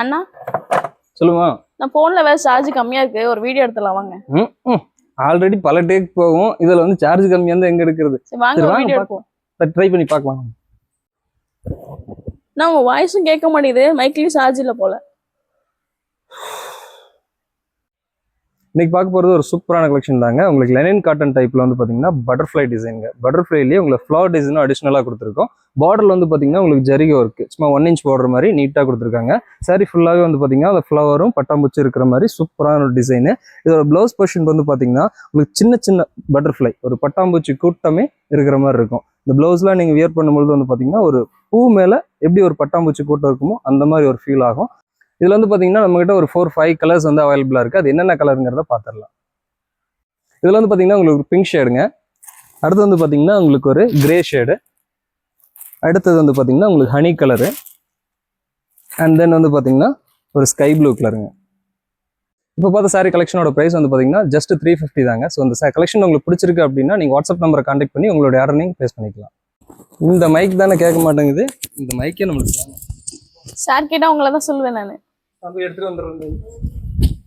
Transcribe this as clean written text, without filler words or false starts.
அண்ணா சொல்லுமா. நான் போன்ல வேற சார்ஜ் கம்மியா இருக்கு, ஒரு வீடியோ எடுத்துலாம் வாங்க. ஆல்ரெடி பல டேக் போகும், இதுல வந்து சார்ஜ் கம்மியா இருந்தா எங்க எடுக்கிறது? வாங்க ஒரு வீடியோ எடுப்போம். ட்ரை பண்ணி பார்க்கலாம். நான் உங்க வாய்ஸும் கேட்க மாட்டேங்குது, மைக்லயும் சார்ஜ் இல்ல போல. இன்னைக்கு பார்க்க போகிறது ஒரு சூப்பரான கலெக்ஷன் தாங்க. உங்களுக்கு லெனின் காட்டன் டைப்ல வந்து பார்த்தீங்கன்னா பட்டர்ஃப்ளை டிசைனுங்க. பட்டர்ஃப்ளைலேயே உங்களுக்கு ஃப்ளவர் டிசைனும் அடிஷ்னலாக கொடுத்துருக்கோம். பார்டர்ல வந்து பார்த்தீங்கன்னா உங்களுக்கு ஜரிகை ஒர்க்கு சும்மா 1 inch பார்டர் மாதிரி நீட்டாக கொடுத்துருக்காங்க. சாரி ஃபுல்லாகவே வந்து பார்த்தீங்கன்னா அந்த ஃப்ளவரும் பட்டாம்பூச்சி இருக்கிற மாதிரி சூப்பரான ஒரு டிசைனு. இதோட ப்ளவுஸ் போர்ஷன் வந்து பார்த்தீங்கன்னா உங்களுக்கு சின்ன சின்ன பட்டர்ஃப்ளை ஒரு பட்டாம்பூச்சி கூட்டமே இருக்கிற மாதிரி இருக்கும். இந்த ப்ளவுஸ்லாம் நீங்கள் வியர் பண்ணும்போது வந்து பார்த்தீங்கன்னா ஒரு பூ மேலே எப்படி ஒரு பட்டாம்பூச்சி கூட்டம் இருக்குமோ அந்த மாதிரி ஒரு ஃபீல் ஆகும். இதுல வந்து பாத்தீங்கன்னா நம்ம கிட்ட ஒரு 4-5 கலர்ஸ் வந்து அவைலபிளா இருக்கு. அது என்னென்ன கலருங்கிறத பாத்திரலாம். இதுல வந்து பாத்தீங்கன்னா உங்களுக்கு ஒரு பிங்க் ஷேடுங்க, அடுத்து வந்து பாத்தீங்கன்னா உங்களுக்கு ஒரு கிரே ஷேடு, அடுத்தது வந்து பாத்தீங்கன்னா உங்களுக்கு ஹனி கலரு, அண்ட் தென் வந்து பாத்தீங்கன்னா ஒரு ஸ்கை ப்ளூ கலருங்க. இப்போ பார்த்த சாரி கலெக்ஷனோட பிரைஸ் வந்து பாத்தீங்கன்னா ஜஸ்ட் 350 தாங்க. ஸோ இந்த கலெக்ஷன் உங்களுக்கு பிடிச்சிருக்கு அப்படின்னா நீங்க வாட்ஸ்அப் நம்பரை கான்டாக்ட் பண்ணி உங்களோட ஆர்டர் நீங்க பிளேஸ் பண்ணிக்கலாம். இந்த மைக் தானே கேட்க மாட்டேங்குது, இந்த மைக்கே நம்மளுக்கு சார் கேட்டா உங்களை தான் சொல்லுவேன் நான். எடுத்துட்டு வந்துடுறேன்.